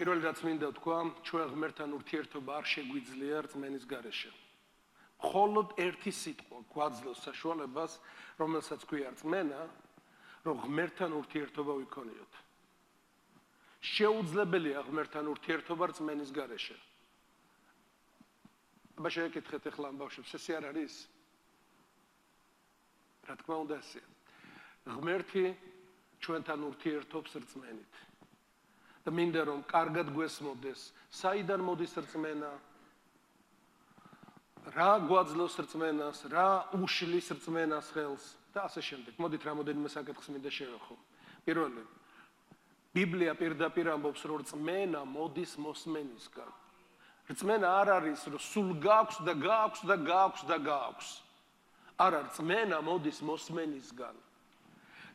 პირველი რაც მინდა თქვა, ჩვენ ღმერთთან ურთიერთობა არ შეგვიძლია რწმენის გარეშე. მხოლოდ ერთი სიტყვა გვაძლევს საშუალებას, რომელსაც ქვია რწმენა, რომ ღმერთთან ურთიერთობა ვიქონიოთ. შეუძლებელია ღმერთთან ურთიერთობა რწმენის გარეშე. აბა შეეკითხეთ ახლა ამ ბავშვებს, ესე არ არის? რა თქმა უნდა ესეა. ღმერთი ჩვენთან ურთიერთობს რწმენით. და მინდა რომ კარგად გვესმოდეს, საიდან მოდის რწმენა, რა გვაძლევს რწმენას, რა უშლის რწმენას ხელს და ასე შემდეგ. მოდით რამოდენიმე საკითხს მინდა შევეხო. პირველი, ბიბლია პირდაპირ ამბობს, რომ რწმენა მოდის მოსმენისგან. რწმენა არ არის, რომ სულ გაქვს და გაქვს და გაქვს და გაქვს. არა, რწმენა მოდის მოსმენისგან.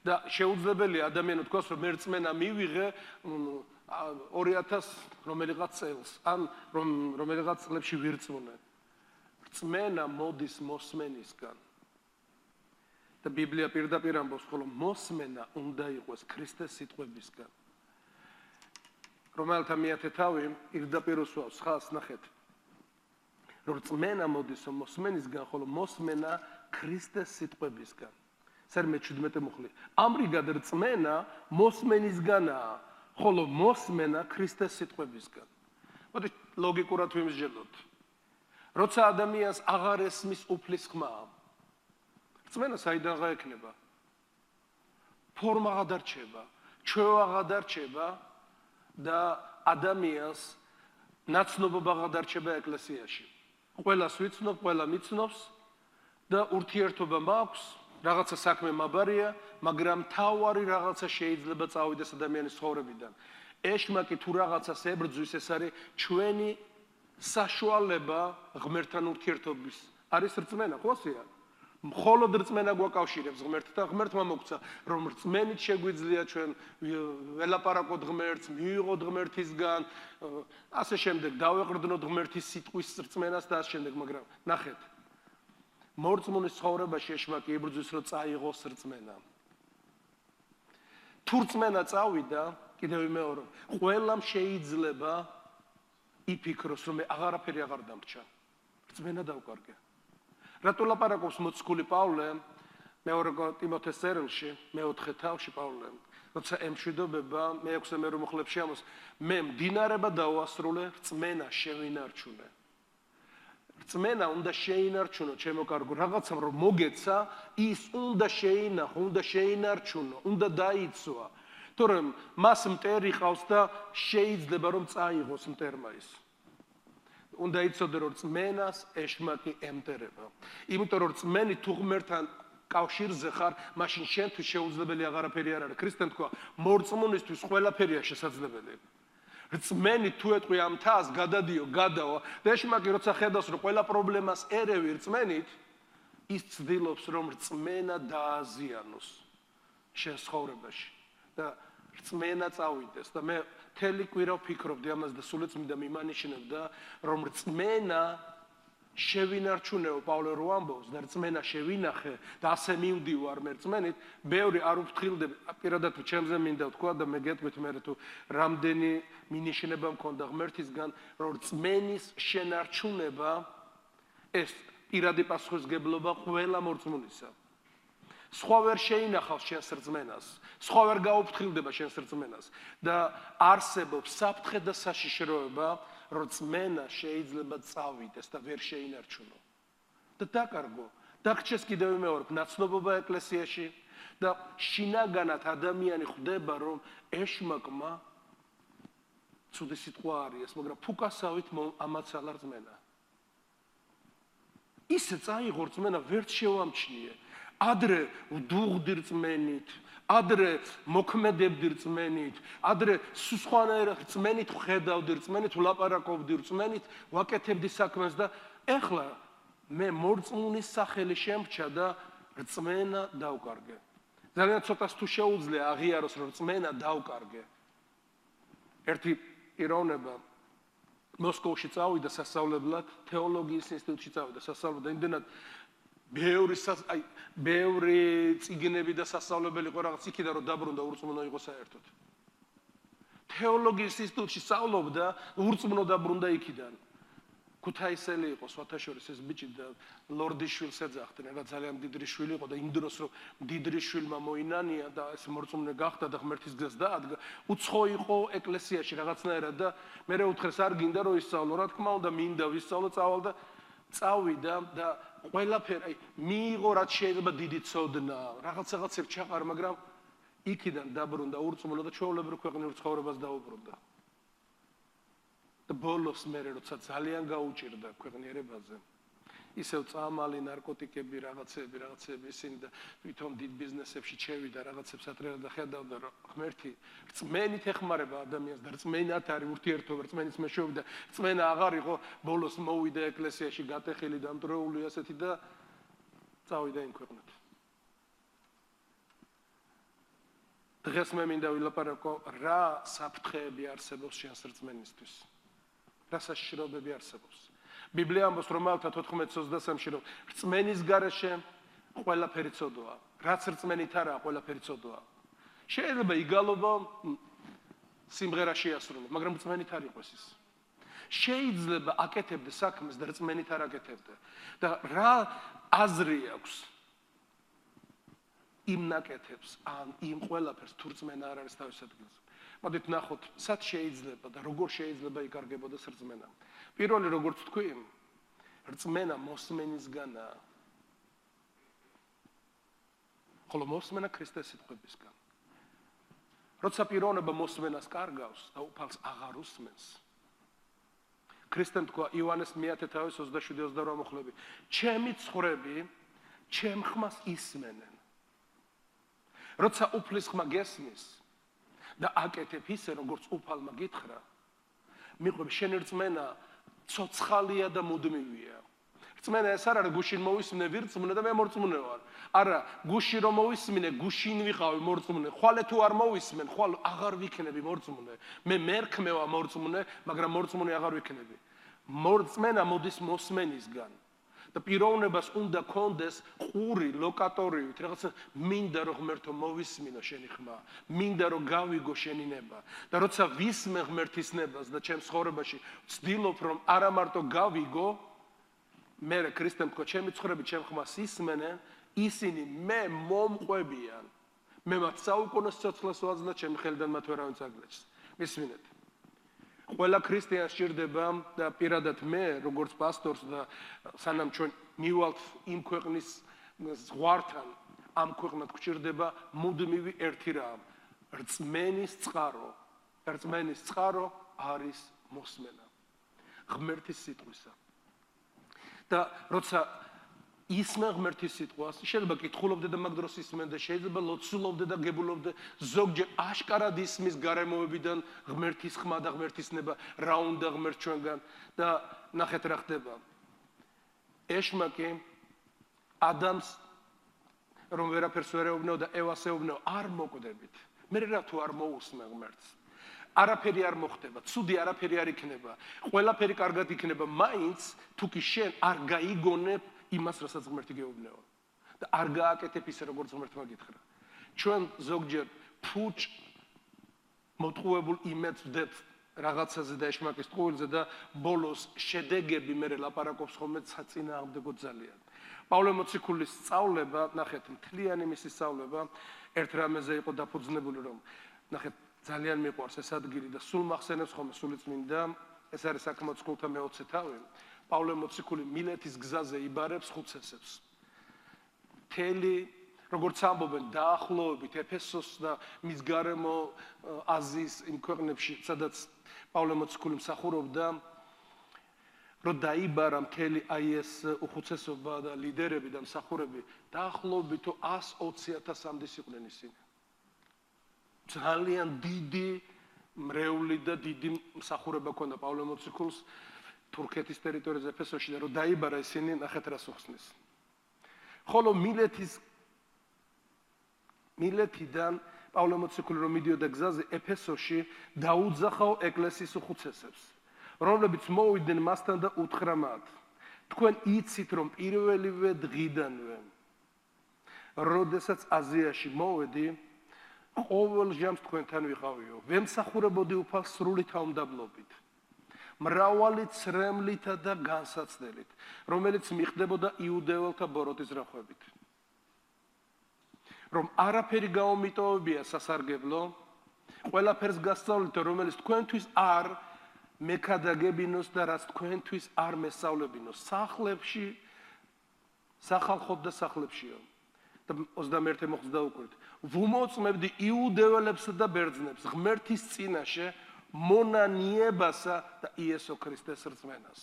და შეუძლებელია ადამიანი თქვას, რომ მე რწმენა მივიღე 2000 რომელიღაც წელს, ან რომელიღაც წლებში ვირწმუნე. რწმენა მოდის მოსმენისგან. და ბიბლია პირდაპირ ამბობს, რომ მოსმენა უნდა იყოს ქრისტეს სიტყვებისგან. რომელთა მეათე თავი პირდაპირ უსვავს ხალხს, ნახეთ. რომ რწმენა მოდის მოსმენისგან, ხოლო მოსმენა ქრისტეს სიტყვებისგან. სერმე 17 მუხლი. ამრიგად რწმენა მოსმენისგანაა, ხოლო მოსმენა ქრისტეს სიტყვებისგან. მოდით ლოგიკურად ვიმსჯელოთ. როცა ადამიანს აღარ ესმის უფლის ხმა, რწმენა საიდან გაექნება? ფორმა გადარჩება, ჩვევა გადარჩება და ადამიანს ნაცნობობა გადარჩება ეკლესიაში. ყველას ვიცნობ, ყველა მიცნობს და ურთიერთობა მაქვს, რაღაცა საქმე მაბარია, მაგრამ თავარი რაღაცა შეიძლება წავიდეს ადამიანის ცხოვრებიდან. ეშმაკი თუ რაღაცას ებრძვის, ეს არის ჩვენი საშუალება ღმერთთან ურთიერთობის. არის რწმენა, ხო ასეა? მხოლოდ რწმენა გვაკავშირებს ღმერთთან. ღმერთმა მოგცა, რომ რწმენით შეგვიძლია ჩვენ ველაპარაკოთ ღმერთს, მივიღოთ ღმერთისგან, ასე შემდეგ, დავეყრდნოთ ღმერთის სიტყვის რწმენას და ასე შემდეგ, მაგრამ ნახეთ. მორწმუნის ცხოვრებაში ეშმაკი იბრძვის, რომ წაიღოს რწმენა. თუ რწმენა წავიდა, კიდევ ვიმეორო, ყველამ შეიძლება იფიქროს, რომ მე აღარაფერი აღარ დამრჩა. რწმენა დავკარგე. რატო ლაპარაკობს მოციქული პავლე მეორე ტიმოთეს წერილში, მეოთხე თავში პავლე, როცა ემშვიდობება, მეექვსე მე რომ მუხლებში ამოს, მე მდინარება დავასრულე, რწმენა შევინარჩუნე. რწმენა უნდა შეინარჩუნო, ჩემო კარგო, რაღაცამ რომ მოგეცა, ის უნდა შეინახო, უნდა შეინარჩუნო, უნდა დაიცვა. თორემ მას მტერი ყავს და შეიძლება რომ წაიღოს მტერმა ის. უნდა იცოდე, რომ რწმენას ეშმაკი ემტერება. იმიტომ რომ რწმენი თუ ღმერთთან კავშირზე ხარ, მაშინ შენთვის შეუძლებელი აღარაფერი არ არის. ქრისტემ თქვა, მორწმუნისთვის ყველაფერია შესაძლებელი. რწმენი თუ ეტყვი ამ თას გადადიო, გადავა და ეშმაკი როცა ხედავს, რომ ყველა პრობლემას ერევი რწმენით, ის ცდილობს, რომ რწმენა დააზიანოს შენ ცხოვრებაში და რწმენა წავიდეს და მე მთელი კვირა ვფიქრობდი ამას და სულიც მინდა მიმანიშნებდა, რომ რწმენა შევინარჩუნეო, პავლე რო ამბობს და რწმენა შევინახე და ასე მივდივარ მე რწმენით, ბევრი არ უფრთხილდები, პირადად ჩემზე მინდა ვთქვა და მე გეტყვით მე თუ რამდენი მინიშნება მქონდა ღმერთისგან, რომ რწმენის შენარჩუნება ეს პირადი პასუხისგებლობა ყველა მორწმუნისა. სხვა ვერ შეინახავს შენს რწმენას, სხვა ვერ გაუფრთხილდება შენს რწმენას და არსებობს საფრთხე და საშიშროება, რომ რწმენა შეიძლება წავიდეს და ვერ შეინარჩუნო. და დაკარგო, დაგჭეს კიდევ ვიმეორებ, ნაცნობობა ეკლესიაში და შინაგანად ადამიანი ხვდება, რომ ეშმაკმა ცუდი სიტყვა არის, მაგრამ ფუკასავით ამაცალა რწმენა. ისე წაიღო რწმენა, ვერც შევამჩნიე. ადრე ვდუღდი რწმენით, ადრე მოქმედებდი რწმენით, ადრე სხვანაირად რწმენით ვხედავდი, რწმენით ვლაპარაკობდი, რწმენით ვაკეთებდი საქმეს და ეხლა მე მორწმუნის სახელი შემრჩა და რწმენა დავკარგე. ძალიან ცოტას თუ შეუძლია აღიაროს, რომ რწმენა დავკარგე. ერთი პიროვნება მოსკოვში წავიდა სასწავლებლად, თეოლოგიის ინსტიტუტში წავიდა სასწავლებლად, იმდენად ბევრი წიგნები და სასწავლებელი იყო რაღაც იქიდან რომ დაბრუნდა ურწმუნო იყო საერთოდ. თეოლოგიის ინსტიტუტში სწავლობდა, ურწმუნო დაბრუნდა იქიდან. ქუთაისელი იყო, სვათაშორის ეს ბიჭი და ლორდიშვილს ეძახდნენ, რა ძალიან მდიდრი შვილი იყო და იმ დროს რომ მდიდრი შვილმა მოინანია და ეს მორწმუნე გახდა და ღმერთის გზას დაადგა, უცხო იყო ეკლესიაში რაღაცნაირად და მე უთხრეს არ გინდა რომ ისწავლო, რა თქმა უნდა მინდა ვისწავლო, წავალ და წავიდა და ყველაფერი მიიღო რაც შეიძლება დიდი ცოდნა, რაღაცებს ჩაყარა, მაგრამ იქიდან დაბრუნდა ურწმუნო და ჩვეულებრივ ქვეყნიურ ცხოვრებას დაუბრუნდა. და ბოლოს მე როცა ძალიან გაუჭირდა ქვეყნიერებაზე ისევ წამალი ნარკოტიკები რაღაცები ისინი და თვითონ დიდ ბიზნესებში ჩევიდა რაღაცებს ატრეოდა და ხედავდა რომ ღმერთი რწმენით ეხმარება ადამიანს და რწმენად არის ურთიერთობა რწმენის მეშვეობით და რწმენა აღარ იყო ბოლოს მოვიდა ეკლესიაში გატეხილი და მტრეული ასეთი და წავიდა იმ ქვეყნად. დღეს მე მინდა ვილაპარაკო რა საფრთხეები არსებობს შენს რწმენისთვის. რა საშიშროებები არსებობს. ბიბლია ამბობს რომაელთა 14:23-ში რომ რწმენის გარეშე ყველაფერი ცოდვაა. რაც რწმენით არაა ყველაფერი ცოდვაა. შეიძლება იგალობა სიმღერაში ასრულო, მაგრამ რწმენით არ იყოს ის. შეიძლება აკეთებდე საქმეს და რწმენით არ აკეთებდე. და რა აზრი აქვს იმ ნაკეთებს ან იმ ყველაფერს თუ რწმენა არ არის თავის ადგილზე. მოდით ნახოთ, სად შეიძლება და როგორ შეიძლება იკარგებოდეს რწმენა. პირველი როგორც თქვი, რწმენა მოსმენისგანაა. ხოლო მოსმენა ქრისტეს სიტყვებისგან. როცა პიროვნება მოსმენას კარგავს და უფალს აღარ უსმენს. ქრისტემ თქვა იოანეს 1:27-28 მოხლები, ჩემი ცხვრები, ჩემ ხმას ისმენენ. როცა უფლის ხმა გესმის და აკეთებ ისე როგორც უფალმა გითხრა, მიყვები შენი რწმენა ცოცხალია და მუდმივია. რწმენა ეს არ არის გუშინ მოვისმინე ვირწმუნე და მე მორწმუნე ვარ. არა, გუში რომ მოვისმინე, გუშინ ვიყავი მორწმუნე. ხვალე თუ არ მოვისმენ, ხვალ აღარ ვიქნები მორწმუნე. მე მერქმევა მორწმუნე, მაგრამ მორწმუნე აღარ ვიქნები. მორწმენა მოდის მოსმენისგან. და პიროვნებას უნდა კონდეს ყური ლოკატორივით, რაღაცა მინდა რომ ღმერთო მოვისმინო შენი ხმა, მინდა რომ გავიგო შენი ნება. და როცა ვისმენ ღმერთის ნებას და ჩემს ცხოვრებაში ვცდილობ რომ არა მარტო გავიგო, მე ქრისტემ თქვა ჩემი ცხვრები ჩემ ხმას ისმენენ, ისინი მე მომყვებიან. მე მათ საუკუნო სიცოცხლეს ვაძლევ, ჩემი ხელიდან მათ ვერავინ წაგლეჭს. მისმინეთ. ყველა ქრისტიანს სჭირდება და პირადად მე როგორც პასტორს და სანამ ჩვენ მივალთ იმ ქვეყნის ზღვართან ამ ქვეყნად გვჭირდება მუდმივი ერთი რამ რწმენის წყარო. რწმენის წყარო არის მოსმენა ღმერთის სიტყვისა. და როცა ისმენ ღმერთის სიტყვას, შეიძლება კითხულობდე და მაგ დროს ისმენდე, შეიძლება ლოცულობდე და გებულობდე, ზოგჯერ აშკარად ისმის გარემოებიდან ღმერთის ხმა და ღმერთის ნება, რა უნდა ღმერთ ჩვენგან და ნახეთ რა ხდება. ეშმაკი ადამს რომ ვერაფერს ვერ ეუბნეო და ევას ეუბნეო, არ მოკვდებით. მე რა თუ არ მოусმე ღმერთს. არაფერი არ მოხდება, ცუდი არაფერი არ იქნება, ყველაფერი კარგად იქნება, მაინც თუ კი შენ არ გაიგონებ იმას, რასაც ღმერთი გეუბნეო. და არ გააკეთებ ისე, როგორც ღმერთმა გითხრა. ჩვენ ზოგჯერ ფუჭ მოტყუებულ იმედს ვდებთ რაღაცაზე და ეშმაკის ტყუილზე და ბოლოს შედეგები მე ლაპარაკობს ხოლმე საწინააღმდეგო ძალიან. პავლე მოციქულის სწავლება, ნახეთ, მთლიანი მისი სწავლება ერთ რამეზე იყო დაფუძნებული, რომ ნახეთ, ძალიან მიყვარს ეს ადგილი და სულ მახსენებს ხოლმე სულიწმინდა, ეს არის საკმაოდ წყულთა მე-20 თავი. პავლე მოციქული მილეთის გზაზე იბარებს ხუცესებს. მთელი, როგორც ამბობენ, დაახლოებით ეფესოს და მის გარემო აზიის იმ ქვეყნებში, სადაც პავლე მოციქული მსახურობდა, რომ დაიბარა მთელი აი ეს უხუცესობა და ლიდერები და მსახურები, დაახლოებით 120,000-მდე იყვნენ ისინი. ძალიან დიდი მრევლი და დიდი მსახურება ჰქონდა პავლე მოციქულს თურქეთის ტერიტორიაზე ეფესოში და რომ დაიბარა ისინი ნახეთ რას უხსნის. ხოლო მილეთიდან პავლე მოციქული რომ მიდიოდა გზაზე ეფესოში დაუძახაო ეკლესიის უხუცესებს, რომლებიც მოვიდნენ მასთან და უთხრა მათ, თქვენ იცით რომ პირველივე დღიდანვე როდესაც აზიაში მოვედი ყოველ ჟამს თქვენთან ვიყავიო ვემსახურებოდი უფალს სრული თავმდაბლობით მრავალი ცრემლითა და განსაცდელით რომელიც მიხდებოდა იუდეველთა ბოროტის რახვებით რომ არაფერი გაომიტოვებია სასარგებლო ყველაფერს გასწავლით რომელიც თქვენთვის არ მეკადაგებინოს და რაც თქვენთვის არ მესწავლებინოს სახლებში სახალხოდ და სახლებშიო და 21 მოხდა უკვე ვუმოწმებდი იუდეველებსა და ბერძნებს ღმერთის წინაშე მონანიებასა და იესო ქრისტეს რწმენას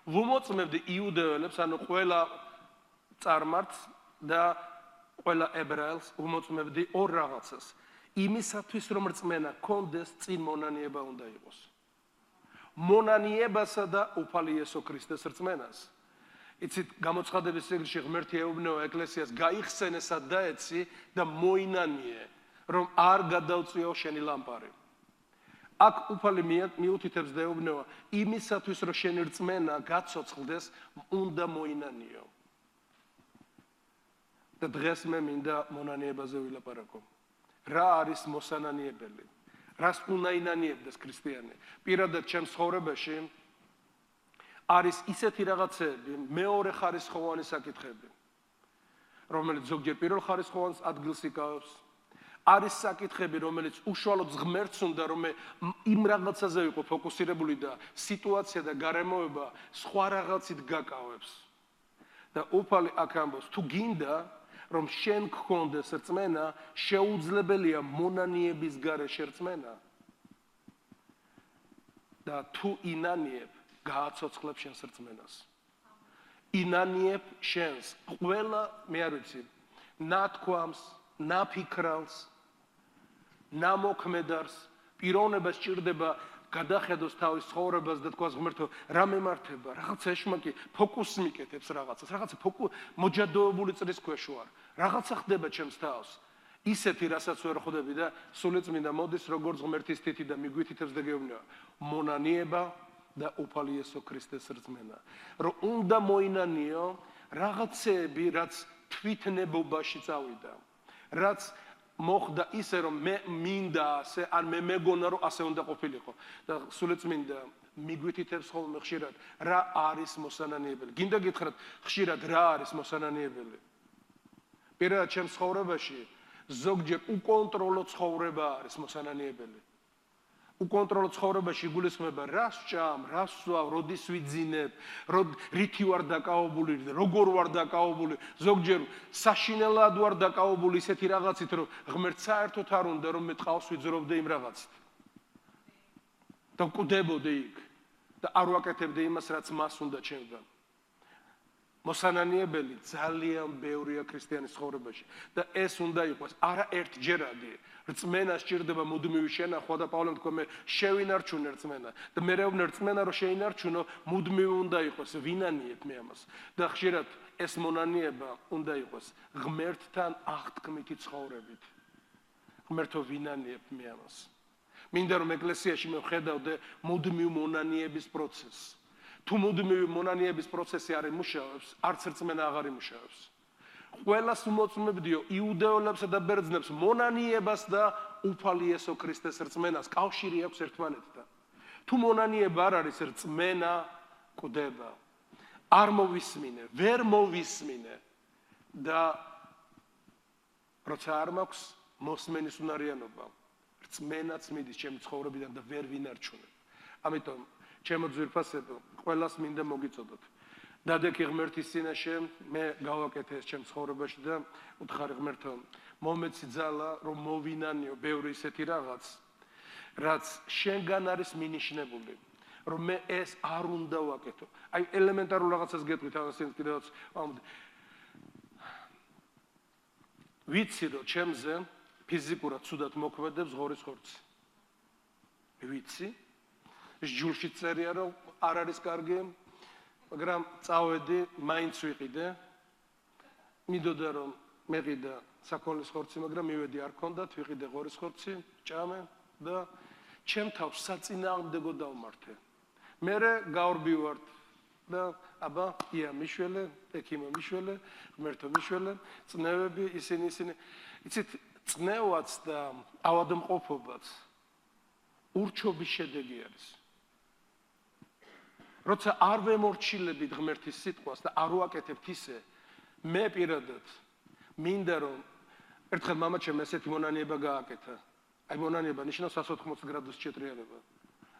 ვუმოწმებდი იუდეველებს ანუ ყველა წარმართს და ყველა ებრაელს ვუმოწმებდი ორ რაღაცას იმისათვის რომ რწმენა კონდეს წინ მონანიება უნდა იყოს მონანიებასა და უფალი იესო ქრისტეს რწმენას იცით გამოცხადების წიგნში ღმერთი ეუბნება ეკლესიას გაიხსენესა და ეცი და მოინანიე რომ არ გადავწიო შენი ლამპარი აქ უფალი მიუთითებს და ეუბნება იმისათვის რომ შენი რწმენა გაცოცხლდეს უნდა მოინანიო და დღეს მე მინდა მონანიებაზე ვილაპარაკო რა არის მოსანანიებელი რას უნდა ინანიებდეს ქრისტიანი პირადად ჩემს ცხოვრებაში არის ისეთი რაღაცები მეორე ხარისხოვანი საკითხები რომელიც ზოგჯერ პირველ ხარისხოვანს ადგილს იკავებს არის საკითხები რომელიც უშუალოდ ღმერთს უნდა რომ მე იმ რაღაცაზე ვიყო ფოკუსირებული და სიტუაცია და გარემოება სხვა რაღაცით გაკავებს და უფალი აქ ამბობს თუ გინდა რომ შენ გქონდეს რწმენა შეუძლებელია მონანიების გარეშე რწმენა და თუ ინანიებ გააცოცხლებ შენს რწმენას ინანიებ შენს ყველა მე არ ვიცი ნათქვამს ნაფიქრავს ნამოქმედარს პიროვნებას ჭირდება გადახედოს თავის ცხოვრებას და თქვას ღმერთო რა მემართება რაღაცა ეშმაკი ფოკუსს მიკეთებს რაღაცას რაღაცა მოჯადოებული წრის ქვეშ ვარ რაღაცა ხდება ჩემს თავს ისეთი რასაც ვერ ხვდები და სულიწმინდა მოდის როგორც ღმერთის თითი და მიგვითითებს და გეუბნება მონანიება და უფალი იესო ქრისტეს რწმენა რომ უნდა მოინანიო რაღაცები რაც თვითნებობაში წავიდა რაც მოხდა ისე რომ მე მინდა ასე ან მე მეგონა რომ ასე უნდა ყოფილიყო და სულიწმინდა მიგვითითებს ხოლმე ხშირად რა არის მოსანანიებელი გინდა გითხრათ ხშირად რა არის მოსანანიებელი პირადად ჩემს ცხოვრებაში ზოგჯერ უკონტროლო ცხოვრება არის მოსანანიებელი უკონტროლო ცხოვრებაში გულისხმება რას ჭამ, რას ვსვავ, როდის ვიძინებ, რითი ვარ დაკავებული, როგორ ვარ დაკავებული, ზოგჯერ საშინელად ვარ დაკავებული ისეთი რაღაცით, რომ ღმერთს საერთოდ არ უნდა რომ მე ტყავს ვიძროვდე იმ რაღაცით. და ვკვდებოდი იქ და არ ვაკეთებდი იმას, რაც მას უნდა ჩემგან. მოსანანიებელი ძალიან ბევრია ქრისტიანის ცხოვრებაში და ეს უნდა იყოს არა ერთჯერადი რწმენა სჭირდება მუდმივი შენახვა და პავლემ თქვა მე შევინარჩუნე რწმენა და მე რეუბნე რწმენა რომ შეინარჩუნო მუდმივი უნდა იყოს ვინანიებ მე ამას და ხშირად ეს მონანიება უნდა იყოს ღმერთთან აღთქმითი ცხოვრებით ღმერთო ვინანიებ მე ამას მინდა რომ ეკლესიაში მე ვხედავდე მუდმივ მონანიების პროცესს თუ მუდმივი მონანიების პროცესი არ იმუშავებს, არც რწმენა აღარ იმუშავებს. ყველას უმოწმებდიო იუდეოლებსა და ბერძნებს მონანიებას და უფალი იესო ქრისტეს რწმენას კავშირი აქვს ერთმანეთთან. თუ მონანიება არ არის რწმენა კვდება. არ მოვისმინე, ვერ მოვისმინე და როცა არ მაქვს მოსმენის უნარიანობა, რწმენაც მიდის ჩემი ცხოვრებიდან და ვერ ვინარჩუნებ. ამიტომ ჩემო ძვირფასებო, ყველას მინდა მოგიწოდოთ. დადექი ღმერთის წინაშე, მე გავაკეთე ეს ჩემს ცხოვრებაში და უთხარი ღმერთო, მომეცი ძალა, რომ მოვინანიო ბევრი ისეთი რაღაც, რაც შენგან არის მინიშნებული, რომ მე ეს არ უნდა ვაკეთო. აი ელემენტარულ რაღაცას გეტყვით, ამას კიდევაც ვამბობ. ვიცი რომ ჩემზე ფიზიკურად ცუდად მოქმედებს ღორის ხორცი. ვიცი ჯულში წერია რომ არ არის კარგი, მაგრამ წავედი, მაინც ვიყიდე. მინდოდა რომ მეყიდა საქონლის ხორცი, მაგრამ მივედი არ ქონდათ, ვიყიდე ღორის ხორცი, ჭამე და ჩემ თავს საწინააღმდეგო დავმართე. მერე გავრბივართ და აბა ია მიშველე, ეკიმა მიშველე, ღმერთო მიშველე, წნევები ისინი იცით წნევაც და ავადმყოფობაც ურჩობის შედეგი არის. როცა არ ვემორჩილებით ღმერთის სიტყვას და არ ვაკეთებთ ისე, მე პირადად მინდა რომ ერთხელ მამაჩემ ესეთი მონანიება გააკეთა. აი მონანიება ნიშნავს 180 გრადუსს შეტრიალება.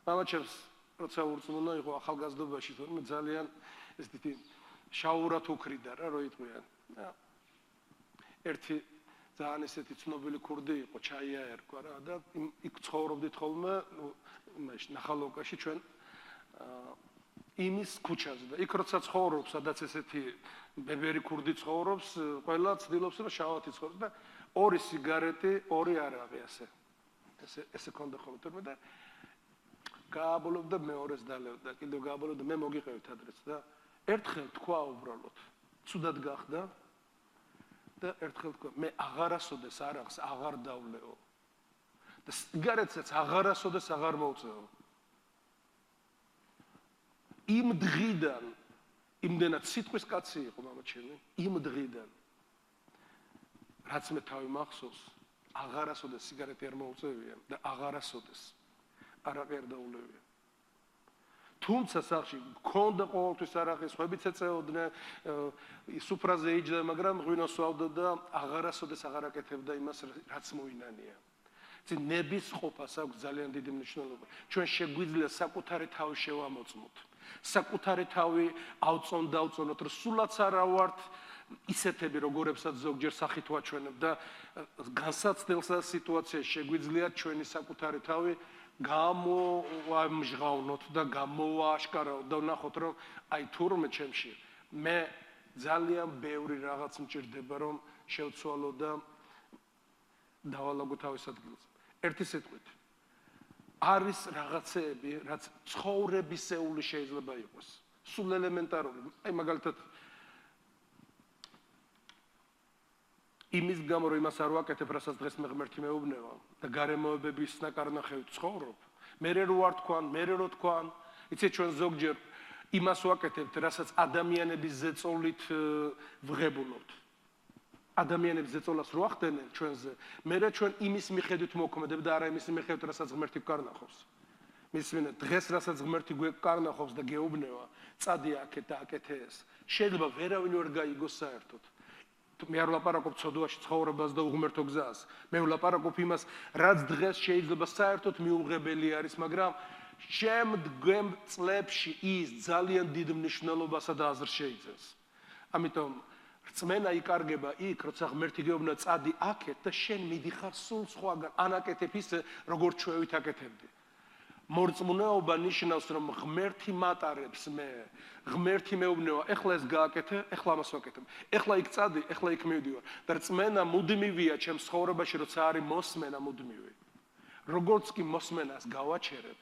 მამაჩემს როცა ურწმუნო იყო ახალგაზრდობაში, თორემ ძალიან ესეთი შაურად უქრიდა რა, რო იტყვიან. ერთი ძალიან ესეთი ცნობილი ქურდი იყო, ჩაია ერქვა რა და იქ ცხოვრობდით ხოლმე, ნახალოვკაში ჩვენ იმის ქუჩაზე და იქ როცა ცხოვრობს, სადაც ესეთი ბებერი ქურდი ცხოვრობს, ყველა ცდილობს რომ შავათი ცხოვროს და ორი სიგარეტი, ორი არაღი ესე ქონდა ხოლმე თორმე და გააბოლობდა მეორეს დალევდა, კიდევ გააბოლობდა მე მოგიყევით ადრეც და ერთხელ თქვა უბრალოდ, ცუდად გახდა და ერთხელ თქვა მე აღარასოდეს არაღს აღარ დავლეო და სიგარეტსაც აღარასოდეს აღარ მოვწევო. იმ დღიდან იმდენად სიტყვის კაცი იყო მამაჩემი, იმ დღიდან რაც მე თავი მახსოვს, აღარასოდეს სიგარეტი არ მოუწევია და აღარასოდეს არაღი არ დაულევია. თუმცა სახში გქონდა ყოველთვის არაღი, სხვებიც ეწეოდნენ, სუფრაზე იჯდა, მაგრამ ღვინოს ვავდა და აღარასოდეს აღარ აკეთებდა იმას, რაც მოინანია. ნების ყოფას აქვს ძალიან დიდი მნიშვნელობა. ჩვენ შეგვიძლია საკუთარი თავი შევამოწმოთ. საკუთარი თავი ავწონდავწონოთ, რომ სულაც არა ვართ ისეთები, როგორებსაც ზოგჯერ სახით ვაჩვენებ და განსაცდელ სიტუაციაში შეგვიძლია ჩვენი საკუთარი თავი გამოვამჟღავნოთ და გამოვააშკარავთ და ვნახოთ, რომ აი თურმე ჩემში მე ძალიან ბევრი რაღაც მჭირდება, რომ შევცვალო და დავალაგო თავის ადგილზე. ერთი სიტყვით არის რაღაცეები, რაც ცხოვრებისეული შეიძლება იყოს. სულ ელემენტარული. აი მაგალითად იმის გამო რომ იმას არ ვაკეთებ, რასაც დღეს მე ღმერთი მეუბნება და გარემოებების ნაკარნახევით ცხოვრობ, მე რო არ თქვან, მე რო თქვან, იცით ჩვენ ზოგჯერ იმას ვაკეთებთ, რასაც ადამიანების ზეწოლით ვღებულობთ. ადამიანებს ზეწოლას რო ახდენენ ჩვენზე, მერე ჩვენ იმის მიხედვით მოქმედებ და არა იმის მიხედვით, რასაც ღმერთი გვკარნახობს. მისმენთ დღეს რასაც ღმერთი გვკარნახობს და გეუბნება, წადი აქეთ და აკეთე ეს. შეიძლება ვერავინ ვერ გაიგოს საერთოდ. მე არ ვლაპარაკობ ცოდვაში ცხოვრებას და უღმერთო გზას. მე ვლაპარაკობ იმას, რაც დღეს შეიძლება საერთოდ მიუღებელი არის, მაგრამ შემდგომ წლებში ის ძალიან დიდ მნიშვნელობასა და აზრს შეიძენს. ამიტომ რწმენა იკარგება იქ, როცა ღმერთი გეუბნა წადი აკეთ და შენ მიდიხარ სულ სხვაგან, ან აკეთებ ისე, როგორც ჩვევით აკეთებდი. მორწმუნეობა ნიშნავს, რომ ღმერთი მატარებს მე, ღმერთი მეუბნება, ეხლა ეს გააკეთე, ეხლა ამას ვაკეთებ. ეხლა იქ წადი, ეხლა იქ მივდივარ. და რწმენა მუდმივია ჩემს ცხოვრებაში, როცა არის მოსმენა მუდმივი. როგორც კი მოსმენას გავაჩერებ,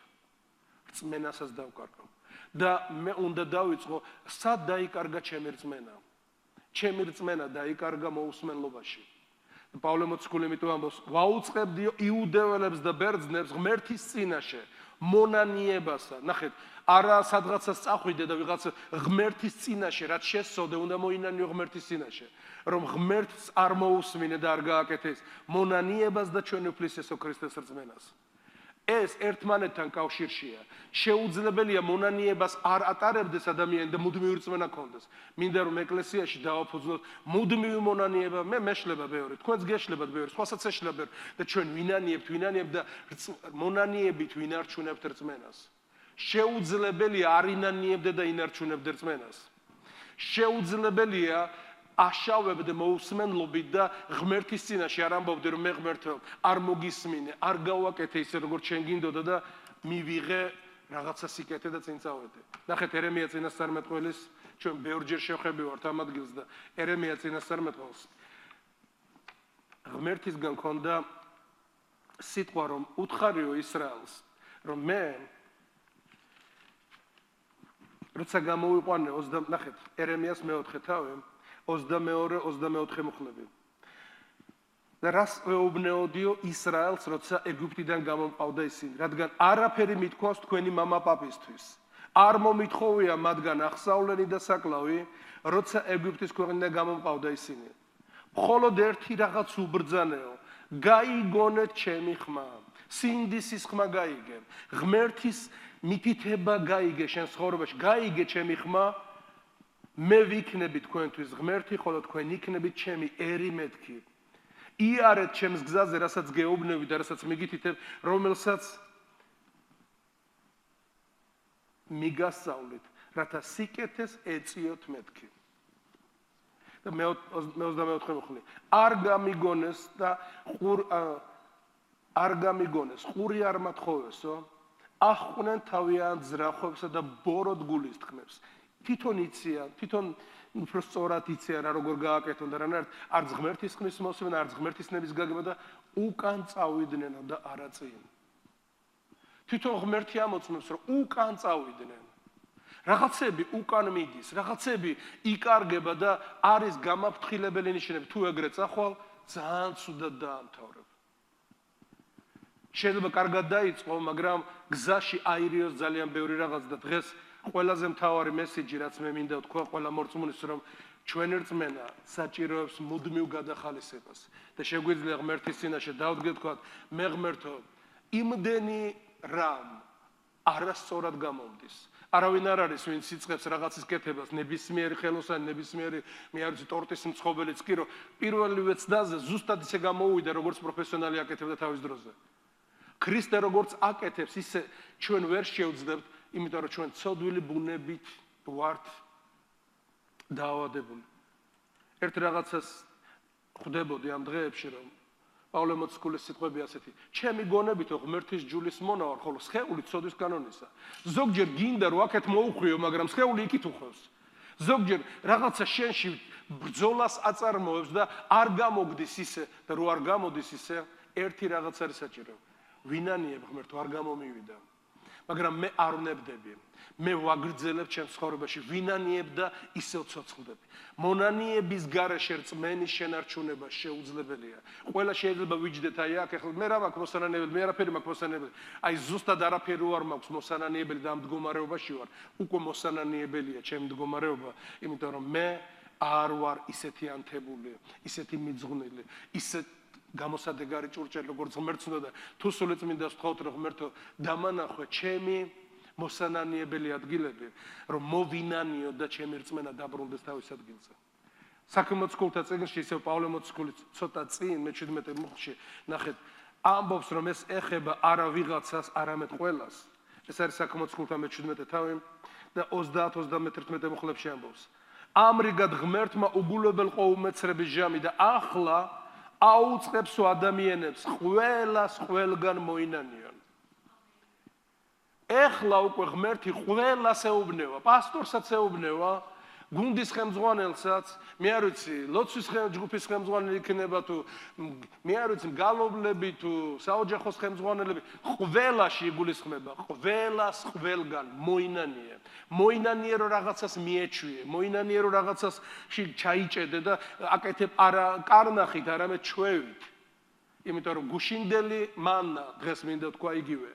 რწმენასაც დავკარგავ. და მე უნდა დავიწყო, სად დაიკარგა ჩემი რწმენა? ჩემი რწმენა დაიკარგა მოусმენლობაში. პავლე მოციქული ამიტომ ამბობს, ვაუწყებდიო იუდეველებს და ბერძნებს ღმერთის წინაშე მონანიებასა. ნახეთ, არა სადღაცას წახვიდე და ვიღაცა ღმერთის წინაშე, რაც შესწოდე, უნდა მოინანიო ღმერთის წინაშე, რომ ღმერთს არ მოусმინე და არ გააკეთე ეს მონანიებას და ჩვენი უფლის იესო ქრისტეს რწმენას. ეს ერთმანეთთან კავშირშია. შეუძლებელია მონანიებას არ ატარებდეს ადამიანი და მუდმივი რწმენა ქონდეს. მინდა რომ ეკლესიაში დავაფუძნოთ მუდმივი მონანიება, მე მეშლება ბევრი, თქვენც გეშლებათ ბევრი, სხვასაც ეშლება ბევრი და ჩვენ ვინანიებთ და მონანიებით ვინარჩუნებთ რწმენას. შეუძლებელია არ ინანიებდე და ინარჩუნებდე რწმენას. შეუძლებელია აშავებდე მოусმენლობით და ღმერთის წინაშე არ ამბობდე რომ მე ღმერთო არ მოგისმინე, არ გავაკეთე ისე როგორც შენ გინდოდა და მივიღე რაღაცა სიკეთე და წინ წავედე. ნახეთ ერემია წინასწარმეტყველის ჩვენ ბევრჯერ შევხვდებით ამ ადგილს და ერემია წინასწარმეტყველს ღმერთისგან ქონდა სიტყვა რომ უთხარიო ისრაელს რომ მე როცა გამოვიყვანე 20 ნახეთ ერემიას მეოთხე თავი 22-24 მუხლები. და რას ეუბნეოდიო ისრაელს, როცა ეგვიპტიდან გამომყავდა ისინი, რადგან არაფერი მithქვავს თქვენი მამა პაპისთვის. არ მომითხოვია მათგან აღსავლენი და საკლავი, როცა ეგვიპტის ქვეყნიდან გამომყავდა ისინი. მხოლოდ ერთი რაღაც უბრძანეო, გაიგონეთ ჩემი ხმა, სინდისის ხმა გაიგე, ღმერთის მითითება გაიგე შენ ცხოვრებაში, გაიგე ჩემი ხმა, მე ვიქნები თქვენთვის ღმერთი, ხოლო თქვენ იქნებით ჩემი ერი მეთქი. იარეთ ჩემს გზაზე, რასაც გეუბნები და რასაც მიგითითებ, რომელსაც მიგასწავლით, რათა სიკეთეს ეწიოთ მეთქი. და მე 24 მოხლი. არ გამიგონეს, ყური არ მათხოვესო, ახყვნენ თავიანთ ძრახობსა და ბოროდ გულის თქმებს. თვითონ იციან, თვითონ უფრო სწორად იციან რა როგორ გააკეთონ და რანაირად არც ღმერთის ხმის მოსმენა, არც ღმერთის ნების გაგება და უკან წავიდნენ და არა წინ. თვითონ ღმერთი ამოწმებს, რომ უკან წავიდნენ. რაღაცები უკან მიდის, რაღაცები იკარგება და არის გამაფრთხილებელი ნიშნები. თუ ეგრე წახვალ, ძალიან ცუდად დაამთავრებ. შეიძლება კარგად დაიწყო, მაგრამ გზაში აირიოს ძალიან ბევრი რაღაც და დღეს ყველაზე მთავარი მესიჯი, რაც მე მინდა ვთქვა ყველა მორწმუნის, რომ ჩვენი რწმენა საჭიროებს მუდმივ გადახალისებას და შეგვიძლია ღმერთის წინაშე დავდგეთ თქვა, მე ღმერთო, იმდენი რამ არასწორად გამომდის. არავინ არ არის, ვინც იწყებს რაღაცის კეთებას, ნებისმიერი ხელოსანი, ნებისმიერი, მე არ ვიცი, ტორტის მცხოვრებელიც კი, რომ პირველივე წდაზე ზუსტად ისე გამოუვიდა, როგორც პროფესიონალი აკეთებდა თავის დროზე. ქრისტე როგორც აკეთებს, ისე ჩვენ ვერ შევძლებთ, იმიტომ რომ ჩვენ ცოდვილი ბუნებით ვართ დაავადებული. ერთ რაღაცას ხვდებოდი ამ დღეებში, რომ პავლე მოციქულის სიტყვები ასეთი, ჩემი გონებითო ღმერთის ჯულის მონა ვარ, ხოლო სხეული ცოდვის კანონისა. ზოგჯერ გინდა რომ აქეთ მოუხვიო, მაგრამ სხეული იქით უხვევს. ზოგჯერ რაღაცა შენში ბრძოლას აწარმოებს და არ გამოგდის ისე და რო არ გამოდის ისე, ერთი რაღაც არის საჭირო. ვინანიებ ღმერთო, არ გამომივიდა. მაგრამ მე არ ვნებდები. მე ვაგრძელებ ჩემს ცხოვრებაში, ვინანიებ და ისევ ცოცხლდები. მონანიების გარეშე რწმენის შენარჩუნება შეუძლებელია. ყველა შეიძლება ვიჯდეთ აი აქ, ახლა მე რა მაქვს მოსანანიებელი, მე არაფერი მაქვს მოსანანიებელი. აი ზუსტად არაფერი არ მაქვს მოსანანიებელი და ამ მდგომარეობაში ვარ. უკვე მოსანანიებელია ჩემი მდგომარეობა, იმიტომ რომ მე არ ვარ ისეთი ანთებული, ისეთი მიძღვნილი, ისეთ გამოსადეგარი ჭურჭელი, როგორც ღმერთს უნდა და თუ სული წმინდას ვთხოვთ, რომ ღმერთო, დამანახვე ჩემი მოსანანიებელი ადგილები, რომ მოვინანიო და ჩემი რწმენა დაბრუნდეს თავის ადგილზე. საქმე მოციქულთა წიგნში ისევ პავლე მოციქული ცოტა წინ მე-17 მუხლში ნახეთ, ამბობს, რომ ეს ეხება არა ვიღაცას, არამედ ყველას. ეს არის საქმე მოციქულთა მე-17 თავი და 30-31 მუხლებში ამბობს. ამრიგად ღმერთმა უგულებელ ყოვლმეცრების ჟამი და ახლა აუწყებს ადამიანებს ყველას ყველგან მოინანიონ. ეხლა უკვე ღმერთი ყველას ეუბნება, პასტორსაც ეუბნება, გუნდის ხელმძღვანელსაც, მე არ ვიცი, ლოცვის ჯგუფის ხელმძღვანელი იქნება თუ მე არ ვიცი, მგალობლები თუ საოჯახოს ხელმძღვანელები, ყველაში იგულისხმება, ყველას ყველგან მოინანიე. მოინანიე რომ რაღაცას მიეჩვიე, მოინანიე რომ რაღაცას ჩაიჭედე და აკეთებ არა კარნახით, არამედ ჩვევით. იმიტომ რომ გუშინდელი მანა დღეს მინდა თქვა იგივე.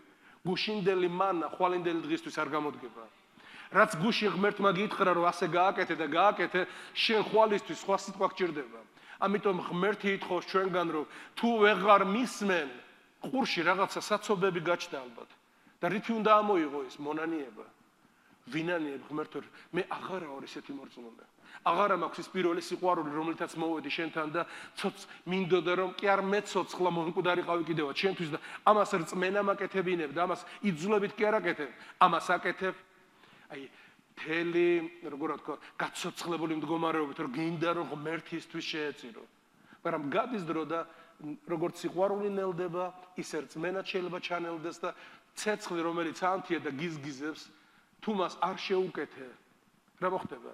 გუშინდელი მანა ხვალინდელი დღისთვის არ გამოდგება. რაც გუში ღმერთმა გითხრა რომ ასე გააკეთე და გააკეთე, შენ ხვალისთვის სხვა სიტყვა გჭირდება. ამიტომ ღმერთი ითხოვს ჩვენგან რომ თუ ვეღარ მისმენ, ყურში რაღაცა საცობები გაჩნდა ალბათ. და რითი უნდა ამოიღო ეს მონანიება? ვინანიებ ღმერთო, მე აღარა ვარ ისეთი მორწმუნე. აღარა მაქვს ის პირველი სიყვარული, რომელთაც მოვედი შენთან და მინდოდა რომ კი არ მეცოცხლა მომკვდარიყავი კიდევაც შენთვის და ამას რწმენა მაკეთებინებ და ამას იძულებით კი არ აკეთებ. ამას აკეთებ აი თელი, როგორ ვთქვა, გაცოცხლებული მდგომარეობით, რომ გინდა რომ ღმერთისთვის შეეწირო. მაგრამ გადის დრო და როგორც სიყვარული ნელდება, ისე რწმენაც შეიძლება ჩანელდეს და ცეცხლი, რომელიც ანთია და გიზგიზებს, თუ მას არ შეუკეთე, რა მოხდება?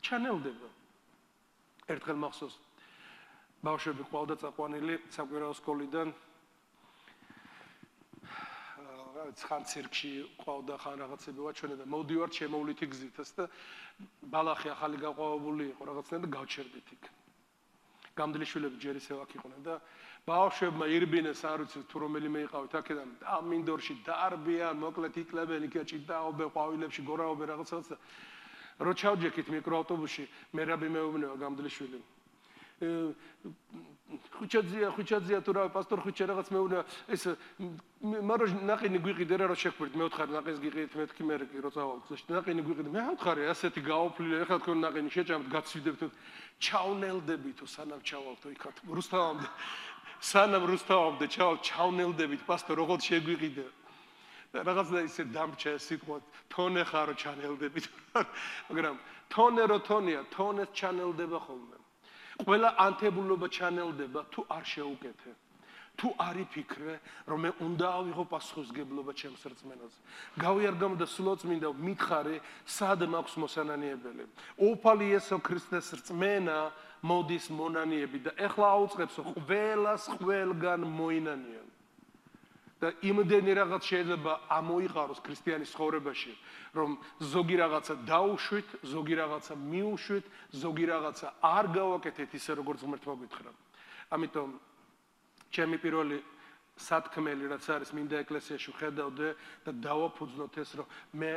ჩანელდება. ერთხელ მახსოვს, ბავშვები ყავდა წაყვანილი საკვირაო სკოლიდან, ხან ცირკში ყავდა, ხან რაღაცები ვაჩვენე და მოვდივართ შემოვლითი გზითაც და ბალახი ახალი გაყვავებული იყო რაღაცნაირად და გავჩერდით იქ. გამდლიშვილები ჯერ ისევ აქ იყვნენ და ბავშვებმა ირბინეს არ ვიცი თუ რომელიმე იყავით აქედან ამინდორში დარბიან მოკლედ იკლებენ იქ ჭიდაობენ ყვავილებში გორაობენ რაღაცას და რო ჩავჯექით მიკროავტობუსში მე რაბი მეუბნება გამდლიშვილი ხუჩაძია თუ რა პასტორ ხუჩა რაღაც მეუბნება ეს მაროჟ ნაყინი გვიყიდე რა შეხვდით მე ვთხარ ნაყინს გიყიდეთ მეთქი მე როცა ნაყინი გვიყიდე მე ვთხარი ასეთი გაოფლილი ეხლა თქვენ ნაყინი შეჭამთ გაცვიდებთ ჩავნელდებით თუ სანამ ჩავალთ იქათ რუსთავამდე სანამ რუსთავამდე ჩავნელდებით პასტორ როგორ შეგვიყიდე რაღაცა ისე დამრჩა სიტყვა თონე ხარო ჩანელდებით მაგრამ თონე რო თონია თონეს ჩანელდება ხოლმე ყველა ანთებულობა ჩანელდება თუ არ შეუკეთე თუ არ იფიქრე რომ მე უნდა ავიღო პასუხისმგებლობა ჩემს რწმენაზე გავიარგავ და სულაც მინდა მითხარი სად მაქვს მოსანანიებელი უფალი იესო ქრისტეს რწმენა მოდის მონანიები და ეხლა აუწყებს ყველას ყველგან მოინანიან და იმდენი რაღაც შეიძლება ამოიყაროს ქრისტიანის ცხოვრებაში რომ ზოგი რაღაცა დაუშვით, ზოგი რაღაცა მიუშვით, ზოგი რაღაცა არ გავაკეთეთ ისე როგორც ღმერთმა გითხრა. ამიტომ ჩემი პირველი სათქმელი რაც არის მინდა ეკლესიაში ხედავდე და დავაფუძნოთ ეს რომ მე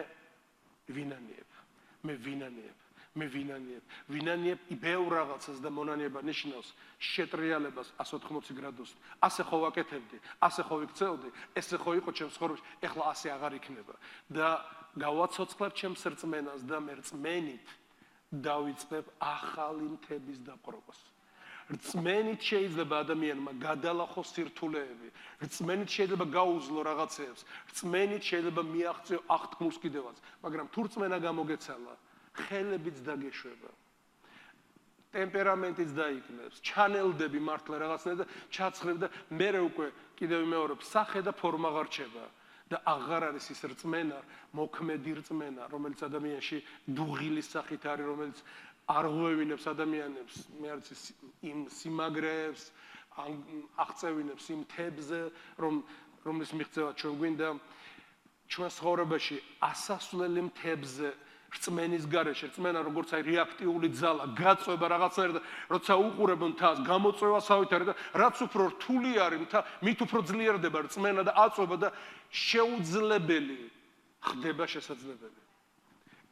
ვინანიებ ბევრ რაღაცას და მონანიება ნიშნავს შეტრიალებას 180 გრადუსით. ასე ხო ვაკეთებდი, ასე ხო ვიქცეოდი, ესე ხო იყო ჩემს ცხოვრებაში, ეხლა ასე აღარ იქნება და გავაცოცხლებ ჩემს რწმენას და მე რწმენით დავიწყებ ახალი მთების დაპყრობას. რწმენით შეიძლება ადამიანმა გადალახოს სირთულეები, რწმენით შეიძლება გაუძლო რაღაცეებს, რწმენით შეიძლება მიაღწიო აღთქმულს კიდევაც, მაგრამ თუ რწმენა გამოგეცალა ხელებიც დაგეშვება ტემპერამენტიც დაიკნევს ჩანელდები მართლა რაღაცნაირად და ჩაცხრებ და მე უკვე კიდევ ვიმეორებ სახე და ფორმა აღარ რჩება და აღარ არის ის რწმენა მოქმედი რწმენა რომელიც ადამიანში დუღილის სახით არის რომელიც არ ღვევინებს ადამიანებს მე არც იმ სიმაგრეებს აღწევინებს იმ თებზე რომლის მიღწევა ჩვენ გვინდა ჩვენ ცხოვრებაში ასასვლელი მთებზე რწმენის გარეშე, რწმენა როგორც აი რეაქტიული ძალა, გაწვება რაღაცნაირად, როცა უყურებ მთას, გამოწვევასავით არის და რაც უფრო რთული არის მთა, მით უფრო ძლიერდება რწმენა და აწვება და შეუძლებელი ხდება შესაძლებელი.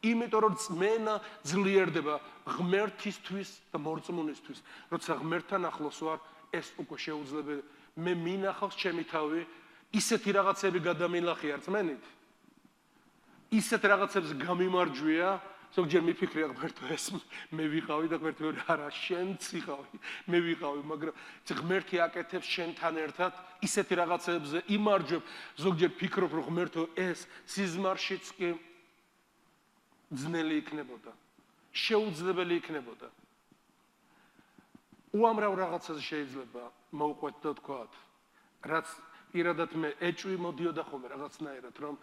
იმიტომ რომ რწმენა ძლიერდება ღმერთისთვის და მორწმუნისთვის. როცა ღმერთთან ახლოს ვარ, ეს უკვე შეუძლებელი. მე მინახავს ჩემი თავი, ისეთი რაღაცები გადამილახია რწმენით. ისეთ რაღაცებს გამიმარჯვია, ზოგჯერ მიფიქრია ღმერთო ეს მე ვიყავი და ღმერთი არა შენც იყავი, მე ვიყავი, მაგრამ ღმერთი აკეთებს შენთან ერთად ისეთი რაღაცებზე იმარჯვებ, ზოგჯერ ფიქრობ რომ ღმერთო ეს სიზმარშიც კი ძნელი იქნებოდა, შეუძლებელი იქნებოდა. უამრავ რაღაცას შეიძლება მოვყვეთ და თქვათ, რაც პირადად მე ეჭვი მოდიოდა ხოლმე რაღაცნაირად რომ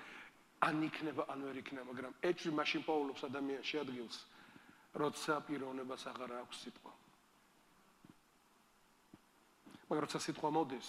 ან იქნება, ან ვერ იქნება, მაგრამ ეჭვი მაშინ პოულობს ადამიანში ადგილს, როცა პიროვნებას აღარ აქვს სიტყვა. მაგრამ როცა სიტყვა მოდის,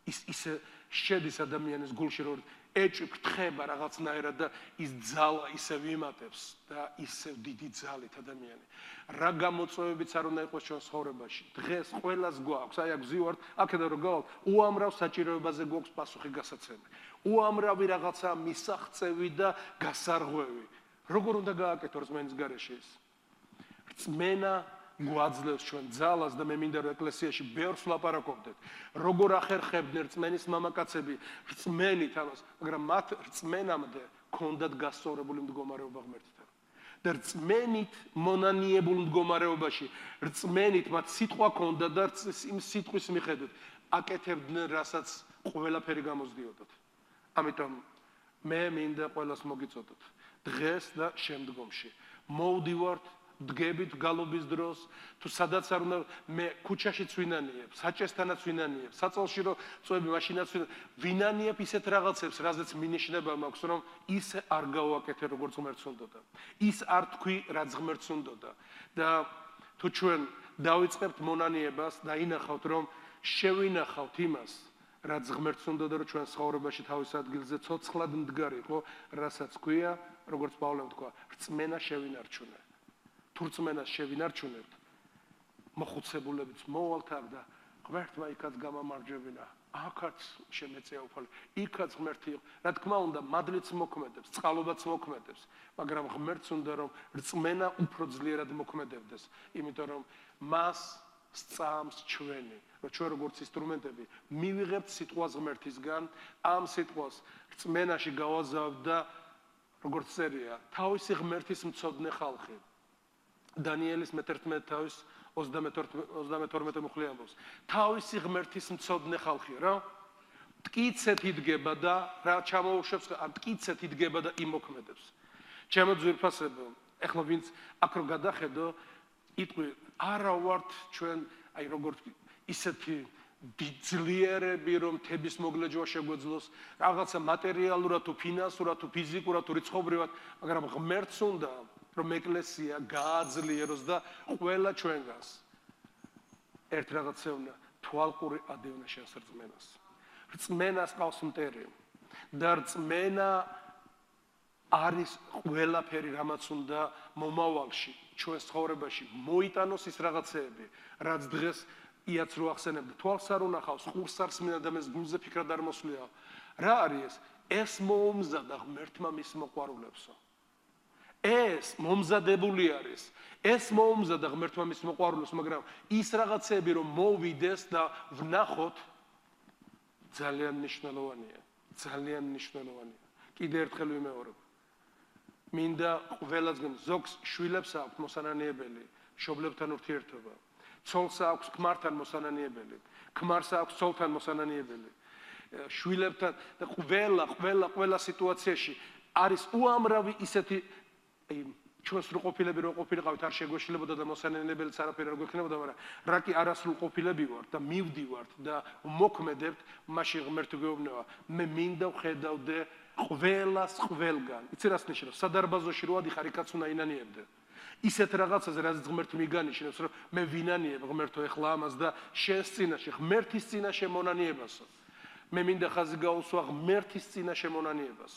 ისე შედის ადამიანის გულში, რომ ეჭვი ფრთხება რაღაცნაირად და ის ძალა ისე ვიმატებს და ისე დიდი ძალით ადამიანი. რა გამოწვევებიც არ უნდა იყოს ჩვენ ცხოვრებაში. დღეს ყველას გვაქვს, აი აქ ვზივართ, აქედან რომ გავალთ, უამრავ საჭიროებაზე გვაქვს პასუხი გასაცემი. უამრავი რაღაცა მისაღწევი და გასარღვევი. როგორ უნდა გააკეთო რწმენის გარეშე ის? რწმენა გვაძლევს ჩვენ ძალას და მე მინდა რომ ეკლესიაში ბევრს ვლაპარაკობდეთ. როგორ ახერხებდნენ რწმენის მამაკაცები რწმენით ამას, მაგრამ მათ რწმენამდე ქონდათ გასწორებული მდგომარეობა ღმერთთან. და რწმენით მონანიებულ მდგომარეობაში, რწმენით მათ სიტყვა ქონდა და იმ სიტყვის მიხედვით აკეთებდნენ რასაც ყველაფერი გამოსდიოდათ. ამიტომ მე მინდა ყველას მოგიწოდოთ დღეს და შემდგომში მოვდივართ დგებით გალობის დროს თუ სადაც არ უნდა მე ქუჩაშიც ვინანიებ საჭესთანაც ვინანიებ საწოლში რომ წვევი მაშინაც ვინანიებ ისეთ რაღაცებს რაზეც მინიშნება მაქვს რომ ისე არ გავაკეთე როგორც ღმერთს უნდოდა ის არ თქვი რაც ღმერთს უნდოდა და თუ ჩვენ დავიწყებთ მონანიებას და ინახავთ რომ შევინახავთ იმას რაც ღმერთს უნდოდა რომ ჩვენ ცხოვრებაში თავის ადგილზე ცოცხლად მდგარიყო რასაც ქვია როგორც პავლემ თქვა რწმენა შევინარჩუნე თუ რწმენას შევინარჩუნებთ მოხუცებულებიც მოვალთ აქ და ღმერთმა იქაც გამამარჯვებინა. აქაც შემეწია უფალი, იქაც ღმერთი იყო. რა თქმა უნდა, მადლიც მოქმედებს, წყალობაც მოქმედებს, მაგრამ ღმერთს უნდა რომ რწმენა უფრო ძლიერად მოქმედებდეს, იმიტომ რომ მას სწამს ჩვენი, რომ ჩვენ როგორც ინსტრუმენტები მივიღებთ სიტყვას ღმერთისგან, ამ სიტყვას რწმენაში გავაზავთ და როგორც წერია, თავისი ღმერთის მცოდნე ხალხი. დანიელის მე-11 თავის 32 მუხლი ამბობს. თავისი ღმერთის მცოდნე ხალხია რა. მტკიცეთ იდგება და რა ჩამოუშვებს, მტკიცეთ იდგება და იმოქმედებს. ჩემო ძვირფასებო, ეხლა ვინც აქ რო გადახედო, იტყვი, არა ვართ ჩვენ, აი როგორც ისეთი ძლიერები, რომ თების მოგლეჯვა შეგვეძლოს, რაღაცა მატერიალურად თუ ფინანსურად თუ ფიზიკურად თუ რიცხობრივად, მაგრამ ღმერთს უნდა რომ ეკლესია გააძლიეროს და ყველა ჩვენგანს ერთ რაღაცა უნდა თვალყური ადევნა შენს რწმენას. რწმენას ყავს მტერი და რწმენა არის ყველაფერი, რამაც უნდა მომავალში ჩვენს ცხოვრებაში მოიტანოს ის რაღაცეები, რაც დღეს იაც რო ახსენებდა, თვალს არ უნახავს, ყურს არ სმენა და მეს გულზე ფიქრად არ მოსვლია. რა არის ეს მოუმზადა ღმერთმა მის მოყვარულებსო. ეს მომზადებული არის. ეს მოუმზადა ღმერთმა მის მოყვარულებს, მაგრამ ის რაღაცეები რომ მოვიდეს და ვნახოთ ძალიან მნიშვნელოვანია. ძალიან მნიშვნელოვანია. კიდე ერთხელ ვიმეორებ. მინდა ყველას ზოგს შვილებს აქვს მოსანანიებელი, მშობლებთან ურთიერთობა. ცოლს აქვს ქმართან მოსანანიებელი, ქმარს აქვს ცოლთან მოსანანიებელი. შვილებთან და ყველა სიტუაციაში არის უამრავი ისეთი ჩვენს სრულყოფილები რო ყოფილიყავით არ შეგვეშლებოდა და მოსანანიებელიც არაფერი არ გვექნებოდა, მაგრამ რა კი არასრულყოფილები ვართ და მივდივართ და მოქმედებთ, მაშინ ღმერთი გვეუბნება, მე მინდა ვხედავდე ყველას ყველგან. იცი რას ნიშნავს? სადარბაზოში რო ადიხარ, იქაც უნდა ინანიებდე. ისეთ რაღაცაზე, რაც ღმერთი მიგანიშნებს, რომ მე ვინანიებ ღმერთო ეხლა ამას და შენს წინაშე, ღმერთის წინაშე მონანიებასო. მე მინდა ხაზი გაუსვა ღმერთის წინაშე მონანიებას.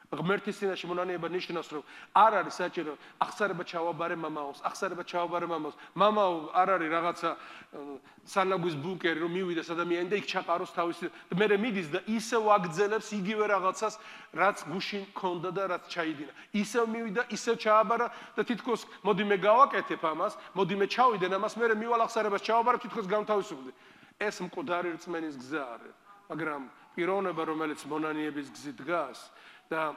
ღმერთის წინაშე მონანიება ნიშნავს, რომ არ არის საჭირო აღსარება ჩავაბარე მამაოს, მამაო არ არის რაღაცა სანაგვის ბუნკერი, რომ მივიდეს ადამიანი და იქ ჩაყაროს თავისი და მე მიდის და ისევ აგძელებს იგივე რაღაცას, რაც გუშინ ქონდა და რაც ჩაიდინა. ისევ მივიდა, ისევ ჩააბარა და თითქოს მოდი მე გავაკეთებ ამას, მოდი მე ჩავიდენ ამას, მე მივალ აღსარებას ჩავაბარებ, თითქოს გამთავისუფლდი. ეს მკვდარი რწმენის გზა არის, მაგრამ პიროვნება, რომელიც მონანიების გზით დგას და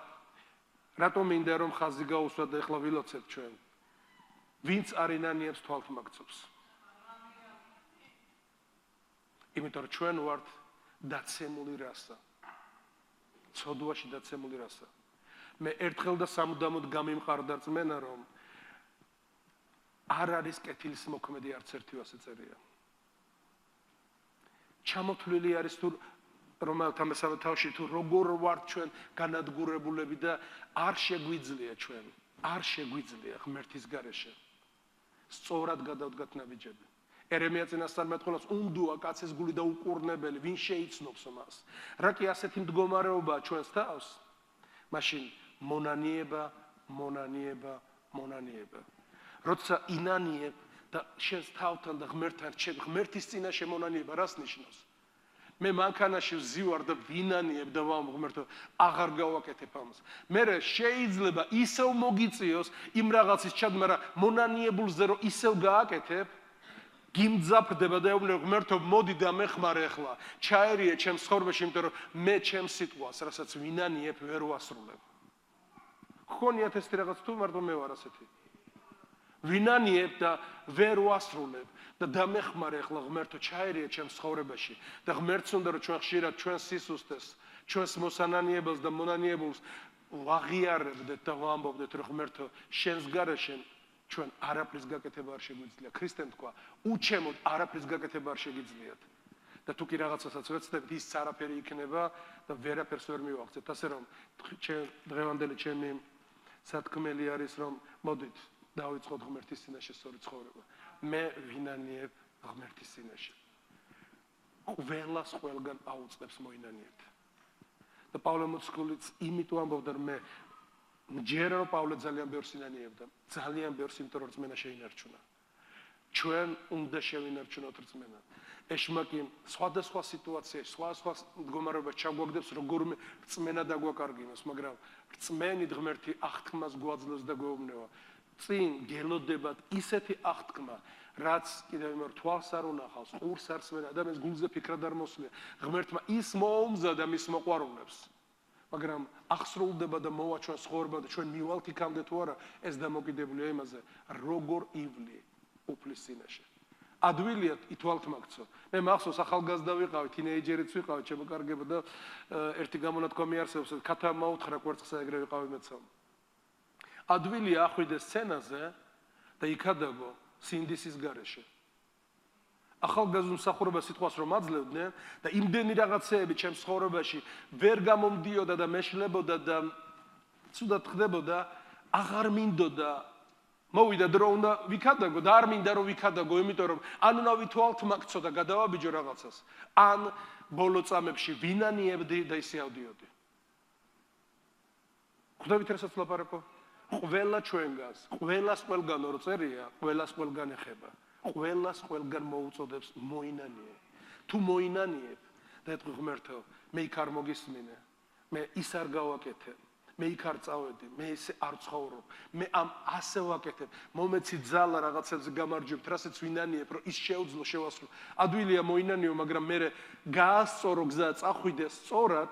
რატომ მინდა რომ ხაზი გაუსვა და ეხლა ვილოცეთ ჩვენ ვინც არ ინანიებს თვალთ მაგწობს იმიტომ რომ ჩვენ ვართ დაცემული რასა ცოდვაში დაცემული რასა მე ერთხელ და სამუდამოდ გამიმყარდა რწმენა რომ არ არის კეთილის მოქმედი არც ერთი ასე წერია ჩამოთვლილი არის თუ რომელთა მესამე თავში თუ როგორ ვართ ჩვენ განადგურებულები და არ შეგვიძლია ჩვენ არ შეგვიძლია ღმერთის გარეშე სწორად გადავდგათ ნაბიჯები ერემია წინასწარმეტყველებს უნდოა კაცის გული და უკურნებელი ვინ შეიცნობს მას რა კი ასეთი მდგომარეობაა ჩვენს თავს მაშინ მონანიება როცა ინანიებ და შენს თავთან და ღმერთთან ღმერთის წინაშე მონანიება რას ნიშნავს მე მანქანაში ვზივარ და ვინანიებ და ვამბობ ღმერთო აღარ გავაკეთებ ამას მე შეიძლება ისევ მოგიწიოს იმ რაღაცის ჩად მაგრამ მონანიებულზე რომ ისევ გააკეთებ გიმძაფრდება და ეუბნებ ღმერთო მოდი და მეხმარე ახლა ჩაერიე ჩემს ცხოვრებაში იმიტომ რომ მე ჩემს სიტყვას რასაც ვინანიებ ვერ ვასრულებ ხონიათ ეს რაღაც თუ მარტო მე ვარ ასეთი ვინანიებ და ვერ ვასრულებ და დამეხმარე ახლა ღმერთო ჩაერიე ჩემს ცხოვრებაში და ღმერთს უნდა რომ ჩვენ ხშირად ჩვენს სისუსტეს ჩვენს მოსანანიებელს და მონანიებულს ვაღიარებდეთ და ვამბობდეთ რომ ღმერთო შენს გარეშე ჩვენ არაფრის გაკეთება არ შეგვიძლია ქრისტემ თქვა უჩემოდ არაფრის გაკეთება არ შეგიძლიათ და თუ კი რაღაცასაც ვეცდებით ის არაფერი იქნება და ვერაფერს ვერ მივახცეთ ასე რომ დღევანდელი ჩემი სათქმელი არის რომ მოდით დავიწყოთ ღმერთის წინაშე სწორი ცხოვრება მე ვინანიებ ღმერთის წინაშე ყველას ყველგან აუწყებს მოინანიებთ და პავლე მოციქულიც იმიტომ ამბობდა რომ მე მჯერა რომ პავლე ძალიან ბევრს ინანიებდა ძალიან ბევრს იმიტომ რომ რწმენა შეინარჩუნა ჩვენ უნდა შევინარჩუნოთ რწმენა. ეშმაკი სხვადასხვა სიტუაციაში, სხვადასხვა მდგომარეობაში ჩაგვაგდებს, როგორმე რწმენა დაგვაკარგინოს, მაგრამ რწმენით ღმერთი აღთქმას გვაძლევს და გვეუბნება. წინ გელოდებათ ისეთი აღთქმა, რაც კიდევ იმერ თვალს არ უნახავს, ყურს არ სმენა, ადამიანს გულზე ფიქრად არ მოსვლია. ღმერთმა ის მოუმზადა მის მოყვარულებს. მაგრამ აღსრულდება და მოვა ჩვენ ცხოვრება და ჩვენ მივალთ იქამდე თუ არა, ეს დამოკიდებულია იმაზე, როგორ ივლი უფლის წინაშე. ადვილია ითვალთ მაგცო. მე მახსოვს ახალგაზრდა ვიყავი, თინეიჯერიც ვიყავი, შემოკარგება და ერთი გამონათქვამი არსებობს, ქათა მოუთხრა კვერცხსა ეგრე ვიყავი მეცო. ადვილია ახვიდეს სცენაზე და იქადაგო სინდისის გარეშე. ახალგაზრდულ მსახურებას სიტყვას რომ აძლევდნენ და იმდენი რაღაცეები ჩემს ცხოვრებაში ვერ გამომდიოდა და მეშლებოდა და ცუდად ხდებოდა, აღარ მინდოდა მოვიდა დრო უნდა ვიქადაგო და არ მინდა რომ ვიქადაგო, იმიტომ რომ ან უნდა ვითვალთ მაგცო და გადავაბიჯო რაღაცას, ან ბოლო წამებში ვინანიებდი და ისე ავდიოდი. ხვდებით რასაც ლაპარაკო? ყველა ჩვენგანს, ყველას ყველგან ორ წერია, ყველას ყველგან ეხება. ყველას ყველგან მოუწოდებს მოინანიე. თუ მოინანიებ და ეთქვი ღმერთო, მე იქ არ მოგისმინე, მე ის არ გავაკეთე, მე იქ არ წავედი, მე ესე არ ცხოვრობ, მე ამ ასე ვაკეთებ, მომეცი ძალა რაღაცებზე გამარჯვებთ, რასაც ვინანიებ, რომ ის შეუძლო შევასრულო. ადვილია მოინანიო, მაგრამ მე გაასწორო გზა, წახვიდე სწორად,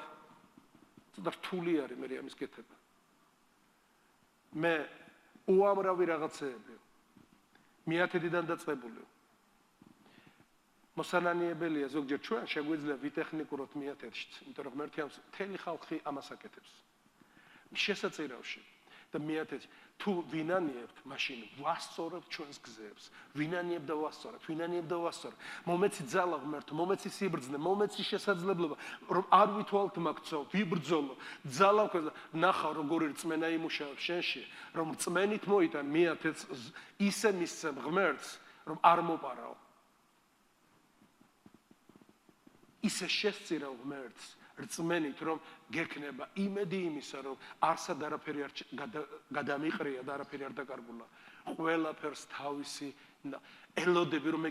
ცოტა რთული არის მე ამის კეთება. მე უამრავი რაღაცეები მიათედიდან დაწყებული. მოსანანიებელია ზოგჯერ ჩვენ შეგვიძლია ვიტექნიკუროთ მიათედშიც, იმიტომ რომ ღმერთი ამას მთელი ხალხი ამას აკეთებს. შესაძირავში და მიათედში თუ ვინანიებთ, მაშინ ვასწორებთ ჩვენს გზებს. ვინანიებ და ვასწორებ, ვინანიებ და ვასწორებ. მომეცი ძალა ღმერთო, მომეცი სიბრძნე, მომეცი შესაძლებლობა, რომ არ ვითვალთ მაგცო, ვიბრძოლო, ძალა ვქოს და ნახავ როგორი რწმენა იმუშავებს შენში, რომ რწმენით მოიტან მიათედს ისე მისცემ ღმერთს, რომ არ მოპარაო. ისე შესწირავ ღმერთს რწმენით, რომ გექნება იმედი იმისა, რომ არსად არაფერი არ გადამიყრია და არაფერი არ დაკარგულა. ყველაფერს თავისი ელოდები, რომ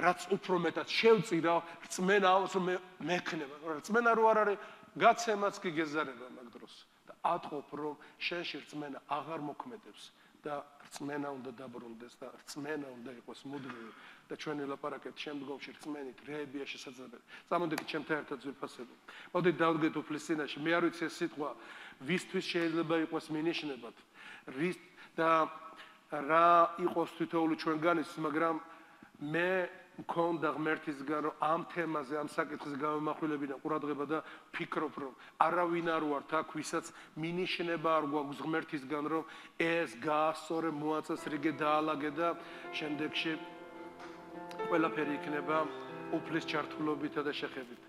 რაც უფრო მეტად შევწირავ, რწმენა აქვს, რომ მექნება. რწმენა რო არ არის, გაცემაც კი გეზარება მაგ დროს. და ატყობ, რომ შენში რწმენა აღარ მოქმედებს და რწმენა უნდა დაბრუნდეს და რწმენა უნდა იყოს მუდმივი და ჩვენ ელაპარაკებთ შემდგომში რწმენით რეებია შესაძლებელი. წამოდით ჩემთან ერთად ვიფასებოთ. მოდით დავდგეთ უფლის წინაშე. მე არ ვიცი ეს სიტყვა ვისთვის შეიძლება იყოს მინიშნებად. რის და რა იყოს თითოეული ჩვენგანისთვის, მაგრამ მე მქონდა ღმერთისგან, რომ ამ თემაზე, ამ საკითხზე გამომახვილებინა ყურადღება და ფიქრობ, რომ არავინ არ ვართ აქ, ვისაც მინიშნება არ გვაქვს ღმერთისგან, რომ ეს გაასწორე, მოაწესრიგე, დაალაგე და შემდეგში ყველაფერი იქნება უფლის ჩართულობითა და შეხებით.